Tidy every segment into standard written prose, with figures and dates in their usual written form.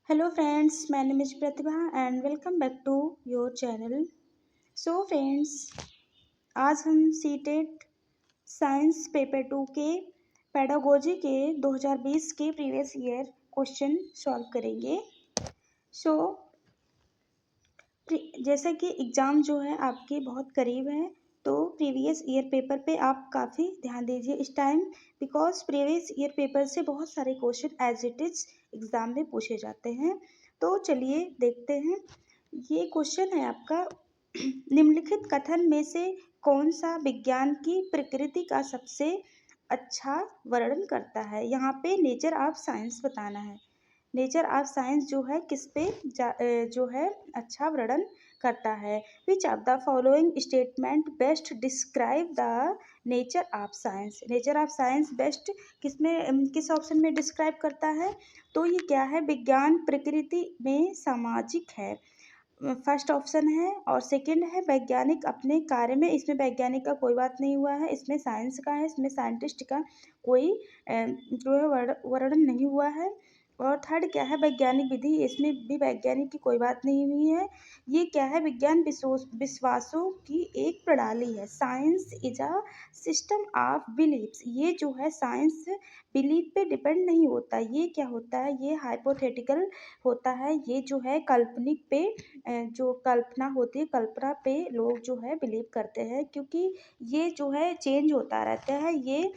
Hello friends, my name is Pratibha and welcome back to your channel. So friends, आज हम CTET science paper 2 के pedagogy के 2020 के previous year question solve करेंगे। सो जैसा कि एग्ज़ाम जो है आपके बहुत करीब है, तो प्रीवियस ईयर पेपर पे आप काफ़ी ध्यान दीजिए इस time, because previous year paper से बहुत सारे question as it is exam में पूछे जाते हैं। तो चलिए देखते हैं। ये क्वेश्चन है आपका निम्नलिखित कथन में से कौन सा विज्ञान की प्रकृति का सबसे अच्छा वर्णन करता है। यहाँ पे नेचर ऑफ साइंस बताना है। नेचर ऑफ साइंस जो है किस पे जो है अच्छा वर्णन करता है। विच of the following statement best describe the nature of science. Nature of science best किस ऑप्शन में डिस्क्राइब करता है। तो ये क्या है, विज्ञान प्रकृति में सामाजिक है, फर्स्ट ऑप्शन है। और सेकंड है वैज्ञानिक अपने कार्य में, इसमें वैज्ञानिक का कोई बात नहीं हुआ है, इसमें साइंस का है, इसमें साइंटिस्ट का कोई जो है वर्णन नहीं हुआ है। और थर्ड क्या है, वैज्ञानिक विधि, इसमें भी वैज्ञानिक की कोई बात नहीं हुई है। ये क्या है, विज्ञान विश्वासों की एक प्रणाली है। Science is a system of beliefs. ये जो है साइंस बिलीफ पे डिपेंड नहीं होता, ये क्या होता है, ये हाइपोथेटिकल होता है। ये जो है काल्पनिक पे जो कल्पना होती है, कल्पना पे लोग जो है बिलीव करते हैं, क्योंकि ये जो है चेंज होता रहता है, ये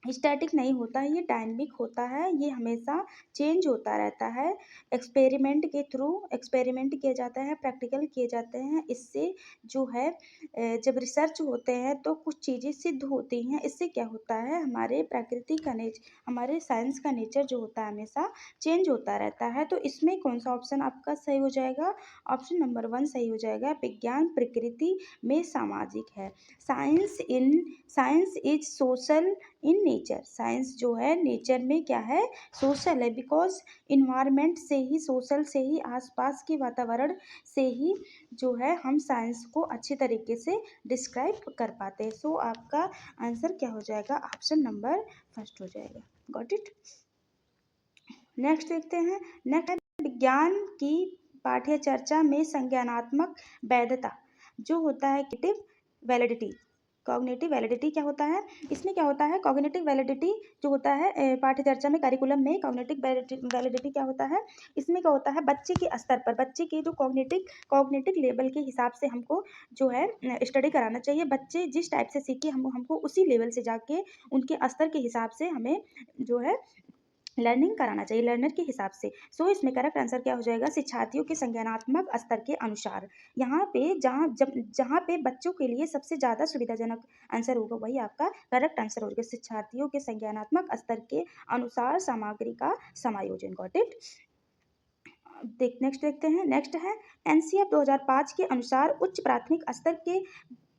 स्टैटिक नहीं होता है, ये डायनेमिक होता है, ये हमेशा चेंज होता रहता है। एक्सपेरिमेंट के थ्रू एक्सपेरिमेंट किए जाते हैं, प्रैक्टिकल किए जाते हैं, इससे जो है जब रिसर्च होते हैं तो कुछ चीज़ें सिद्ध होती हैं। इससे क्या होता है, हमारे प्रकृति का हमारे साइंस का नेचर जो होता है हमेशा चेंज होता रहता है। तो इसमें कौन सा ऑप्शन आपका सही हो जाएगा, ऑप्शन नंबर 1 सही हो जाएगा। विज्ञान प्रकृति में सामाजिक है। Science is social in nature. Science जो है नेचर में क्या है, सोशल है, बिकॉज इन्वायरमेंट से ही, सोशल से ही, आसपास के वातावरण से ही जो है हम साइंस को अच्छी तरीके से डिस्क्राइब कर पाते हैं। सो आपका आंसर क्या हो जाएगा, ऑप्शन नंबर फर्स्ट हो जाएगा। Got it. नेक्स्ट देखते हैं। नेक्स्ट है विज्ञान की पाठ्य चर्चा में संज्ञानात्मक वैधता जो होता है, क्ognitive वैलिडिटी। कॉग्निटिव वैलिडिटी क्या होता है, इसमें क्या होता है, कॉग्निटिव वैलिडिटी जो होता है पाठ्य चर्चा में, करिकुलम में कॉग्निटिव वैलिडिटी क्या होता है, इसमें क्या होता है, बच्चे के स्तर पर, बच्चे के जो कॉग्निटिव लेवल के हिसाब से हमको जो है स्टडी कराना चाहिए। बच्चे जिस टाइप से सीखे हमको उसी लेवल से जाके उनके स्तर के हिसाब से हमें जो है लर्निंग कराना चाहिए, लर्नर के हिसाब से। सो इसमें करेक्ट आंसर क्या हो जाएगा, शिक्षार्थियों के संज्ञानात्मक स्तर के अनुसार। यहाँ पे जहाँ पे बच्चों के लिए सबसे ज़्यादा सुविधाजनक आंसर होगा वही आपका करेक्ट आंसर होगा। शिक्षार्थियों के संज्ञानात्मक स्तर के अनुसार सामग्री का समायोजन। Got it. नेक्स्ट देखते हैं। नेक्स्ट है एनसीएफ 2005 के अनुसार उच्च प्राथमिक स्तर के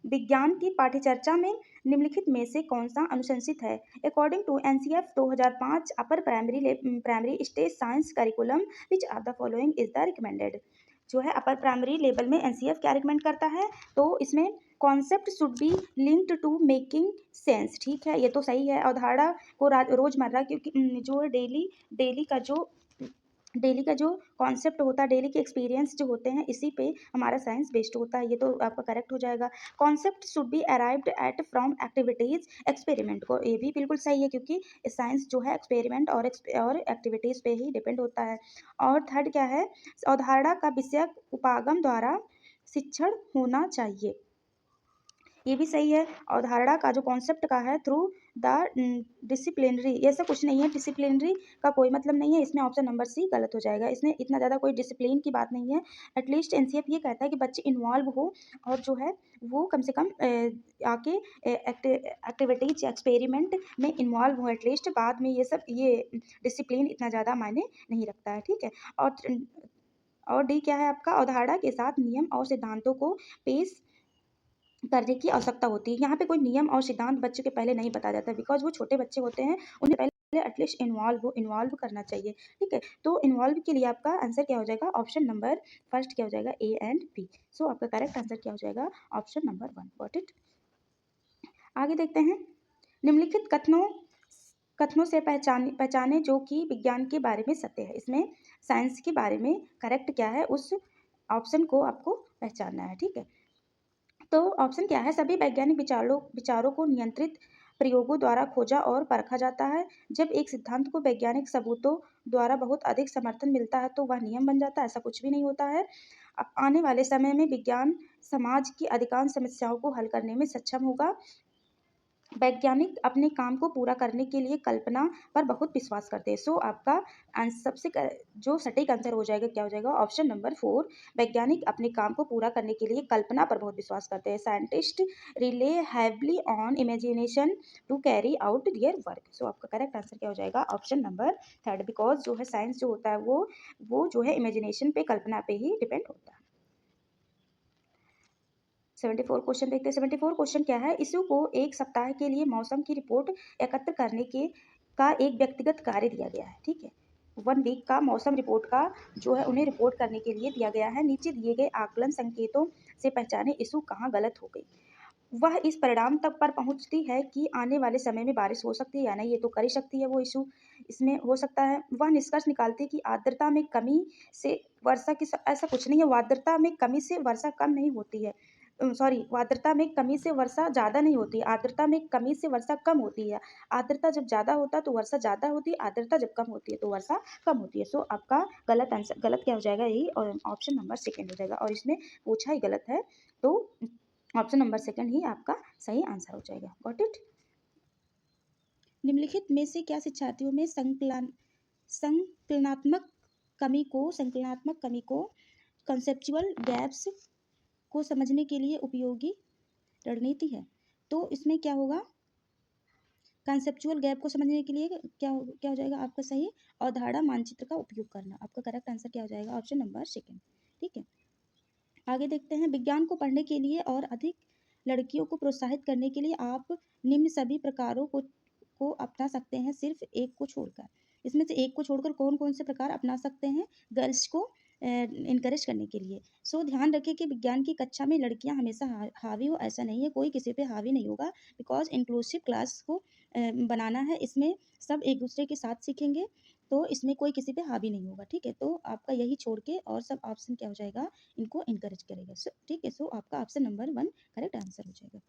विज्ञान की पाठ्यचर्चा में निम्नलिखित में से कौन सा अनुशंसित है। According to NCF 2005 upper primary stage science curriculum which of the following is the recommended. जो है अपर प्राइमरी लेवल में एनसीएफ क्या रिकमेंड करता है, तो इसमें concept should be linked to making sense. ठीक है, ये तो सही है। अवधारणा को रोजमर्रा, क्योंकि जो डेली का जो कॉन्सेप्ट होता है, डेली के एक्सपीरियंस जो होते हैं, इसी पे हमारा साइंस बेस्ड होता है। ये तो आपका करेक्ट हो जाएगा। Concept should B arrived at from activities experiment को, ये भी बिल्कुल सही है, क्योंकि साइंस जो है एक्सपेरिमेंट और एक्टिविटीज पे ही डिपेंड होता है। और थर्ड क्या है, अवधारणा का विषय उपागम द्वारा शिक्षण होना चाहिए, ये भी सही है। अवधारणा का जो कॉन्सेप्ट का है थ्रू द डिसिप्लिनरी, ऐसा कुछ नहीं है, डिसिप्लिनरी का कोई मतलब नहीं है, इसमें ऑप्शन नंबर सी गलत हो जाएगा। इसमें इतना ज़्यादा कोई डिसिप्लिन की बात नहीं है। एटलीस्ट एनसीएफ ये कहता है कि बच्चे इन्वॉल्व हो और जो है वो कम से कम आके एक्टिविटीज एक्सपेरिमेंट में इन्वॉल्व हो एटलीस्ट। बाद में ये डिसिप्लिन इतना ज़्यादा मायने नहीं रखता है। ठीक है। और डी क्या है आपका, अवधारणा के साथ नियम और सिद्धांतों को पेश करने की आवश्यकता होती है। यहाँ पे कोई नियम और सिद्धांत बच्चों के पहले नहीं बताया जाता, बिकॉज वो छोटे बच्चे होते हैं, उन्हें पहले एटलीस्ट इन्वॉल्व करना चाहिए। ठीक है, तो इन्वॉल्व के लिए आपका आंसर क्या हो जाएगा, ऑप्शन नंबर फर्स्ट क्या हो जाएगा, ए एंड बी। सो आपका करेक्ट आंसर क्या हो जाएगा, ऑप्शन नंबर 1। Got it. आगे देखते हैं। निम्नलिखित कथनों कथनों से पहचाने जो कि विज्ञान के बारे में सत्य है। इसमें साइंस के बारे में करेक्ट क्या है उस ऑप्शन को आपको पहचानना है, ठीक है। तो ऑप्शन क्या है, सभी वैज्ञानिक विचारों को नियंत्रित प्रयोगों द्वारा खोजा और परखा जाता है। जब एक सिद्धांत को वैज्ञानिक सबूतों द्वारा बहुत अधिक समर्थन मिलता है तो वह नियम बन जाता है, ऐसा कुछ भी नहीं होता है। अब आने वाले समय में विज्ञान समाज की अधिकांश समस्याओं को हल करने में सक्षम होगा। वैज्ञानिक अपने काम को पूरा करने के लिए कल्पना पर बहुत विश्वास करते हैं। सो आपका जो सटीक आंसर हो जाएगा क्या हो जाएगा, ऑप्शन नंबर 4। वैज्ञानिक अपने काम को पूरा करने के लिए कल्पना पर बहुत विश्वास करते हैं। Scientist rely heavily on imagination to carry out their work. So आपका करेक्ट आंसर क्या हो जाएगा, ऑप्शन नंबर 3, बिकॉज जो है साइंस जो होता है वो जो है इमेजिनेशन पे, कल्पना पे ही डिपेंड होता है। 74 क्वेश्चन देखते हैं। 74 क्वेश्चन क्या है, इशू को एक सप्ताह के लिए मौसम की रिपोर्ट एकत्र करने का एक व्यक्तिगत कार्य दिया गया है, ठीक है। 1 वीक का मौसम रिपोर्ट का जो है उन्हें रिपोर्ट करने के लिए दिया गया है। नीचे दिए गए आकलन संकेतों से पहचाने इशू कहाँ गलत हो गई। वह इस परिणाम तक पर पहुंचती है कि आने वाले समय में बारिश हो सकती है या नहीं, ये तो कर ही सकती है वो इशू इसमें हो सकता है। वह निष्कर्ष निकालती है कि आर्द्रता में कमी से वर्षा की ऐसा कुछ नहीं है, आर्द्रता में कमी से वर्षा कम नहीं होती है। सॉरी, आर्द्रता में कमी से वर्षा ज़्यादा नहीं होती, आर्द्रता में कमी से वर्षा कम होती है। आर्द्रता जब ज़्यादा होता है तो वर्षा ज़्यादा होती है, आर्द्रता जब कम होती है तो वर्षा कम होती है। सो आपका गलत आंसर, गलत क्या हो जाएगा, यही ऑप्शन नंबर 2 हो जाएगा, और इसमें पूछा ही गलत है तो ऑप्शन नंबर 2 ही आपका सही आंसर हो जाएगा। Got it. निम्नलिखित में से क्या शिक्षार्थियों में संकलनात्मक कमी को कंसेप्चुअल गैप्स को समझने के लिए उपयोगी रणनीति है। तो इसमें क्या होगा, कंसेप्चुअल गैप को समझने के लिए क्या हो जाएगा आपका सही, अवधारणा मानचित्र का उपयोग करना। आपका करेक्ट आंसर क्या हो जाएगा, ऑप्शन नंबर 2, ठीक है। आगे देखते हैं, विज्ञान को पढ़ने के लिए और अधिक लड़कियों को प्रोत्साहित करने के लिए आप निम्न सभी प्रकारों को अपना सकते हैं, सिर्फ एक को छोड़कर। इसमें से एक को छोड़कर कौन कौन से प्रकार अपना सकते हैं गर्ल्स को इनकरेज करने के लिए। सो ध्यान रखें कि विज्ञान की कक्षा में लड़कियां हमेशा हावी हो, ऐसा नहीं है, कोई किसी पे हावी नहीं होगा, बिकॉज इंक्लूसिव क्लास को बनाना है। इसमें सब एक दूसरे के साथ सीखेंगे, तो इसमें कोई किसी पे हावी नहीं होगा, ठीक है। तो आपका यही छोड़ के और सब ऑप्शन क्या हो जाएगा, इनको इनकरेज करेगा, ठीक है। सो आपका ऑप्शन नंबर 1 करेक्ट आंसर हो जाएगा।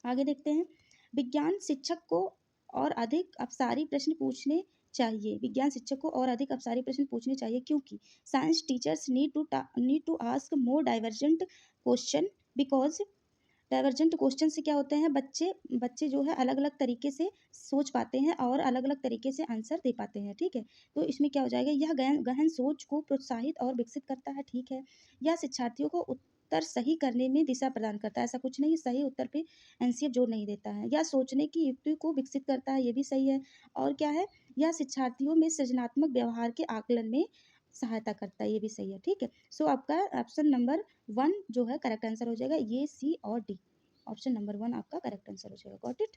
आगे देखते हैं, विज्ञान शिक्षक को और अधिक अपसारी प्रश्न पूछने चाहिए। विज्ञान शिक्षक को और अधिक अपसारी प्रश्न पूछने चाहिए क्योंकि science teachers need to ask more divergent question, because divergent question से क्या होते हैं, बच्चे जो है अलग अलग तरीके से सोच पाते हैं और अलग अलग तरीके से आंसर दे पाते हैं, ठीक है। तो इसमें क्या हो जाएगा, यह गहन सोच को प्रोत्साहित और विकसित करता है, ठीक है। यह शिक्षार्थियों को उत्तर सही करने में दिशा प्रदान करता है, ऐसा कुछ नहीं, सही उत्तर पे एनसीएफ जोर नहीं देता है। यह सोचने की युक्ति को विकसित करता है, ये भी सही है। और क्या है, यह शिक्षार्थियों में सृजनात्मक व्यवहार के आकलन में सहायता करता है, ये भी सही है, ठीक है। सो आपका ऑप्शन नंबर 1 जो है करेक्ट आंसर हो जाएगा, ये सी और डी, ऑप्शन नंबर 1 आपका करेक्ट आंसर हो जाएगा। Got it.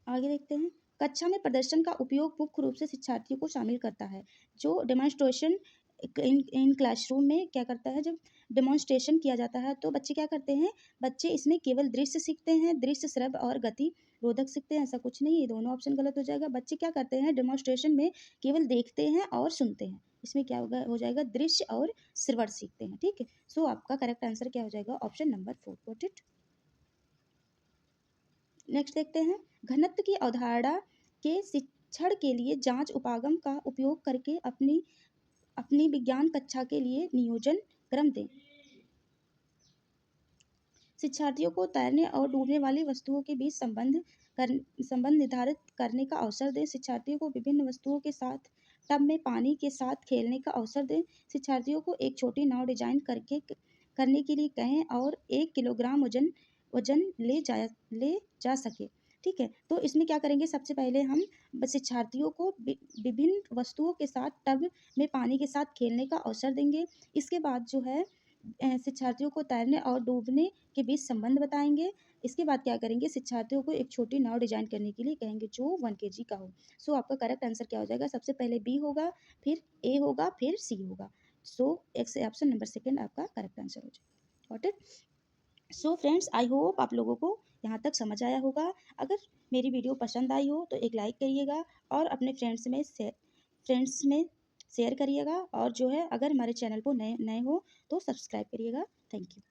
आगे देखते हैं, कक्षा में प्रदर्शन का उपयोग मुख्य रूप से शिक्षार्थियों को शामिल करता है। जो डेमोन्स्ट्रेशन इन क्लासरूम में क्या करता है, जब डेमोन्स्ट्रेशन किया जाता है तो बच्चे क्या करते हैं, बच्चे इसमें केवल दृश्य सीखते हैं, दृश्य श्रव्य और गति रोधक सीखते हैं, ऐसा कुछ नहीं, ये दोनों ऑप्शन गलत हो जाएगा। बच्चे क्या करते हैं, डेमोन्स्ट्रेशन में केवल देखते हैं और सुनते हैं, इसमें क्या हो जाएगा, दृश्य और श्रवण सीखते हैं, ठीक है। सो आपका करेक्ट आंसर क्या हो जाएगा, option number 4। Got it. Next देखते हैं, घनत्व की अवधारणा के शिक्षण के लिए जांच उपागम का उपयोग करके अपनी अपनी विज्ञान कक्षा के लिए नियोजन क्रम दें। शिक्षार्थियों को तैरने और डूबने वाली वस्तुओं के बीच संबंध निर्धारित करने का अवसर दें। शिक्षार्थियों को विभिन्न वस्तुओं के साथ टब में पानी के साथ खेलने का अवसर दें। शिक्षार्थियों को एक छोटी नाव डिजाइन करने के लिए कहें और 1 किलोग्राम वजन ले जा सके, ठीक है। तो इसमें क्या करेंगे, सबसे पहले हम शिक्षार्थियों को विभिन्न वस्तुओं के साथ टब में पानी के साथ खेलने का अवसर देंगे। इसके बाद जो है शिक्षार्थियों को तैरने और डूबने के बीच संबंध बताएंगे। इसके बाद क्या करेंगे, शिक्षार्थियों को एक छोटी नाव डिजाइन करने के लिए कहेंगे जो 1 kg का हो। सो आपका करेक्ट आंसर क्या हो जाएगा, सबसे पहले बी होगा, फिर ए होगा, फिर सी होगा। सो ऑप्शन नंबर 2 आपका करेक्ट आंसर हो जाएगा। Got it. So friends, I hope आप लोगों को यहाँ तक समझ आया होगा। अगर मेरी वीडियो पसंद आई हो तो एक लाइक करिएगा और अपने फ्रेंड्स में शेयर करिएगा, और जो है अगर हमारे चैनल को नए नए हो तो सब्सक्राइब करिएगा। Thank you.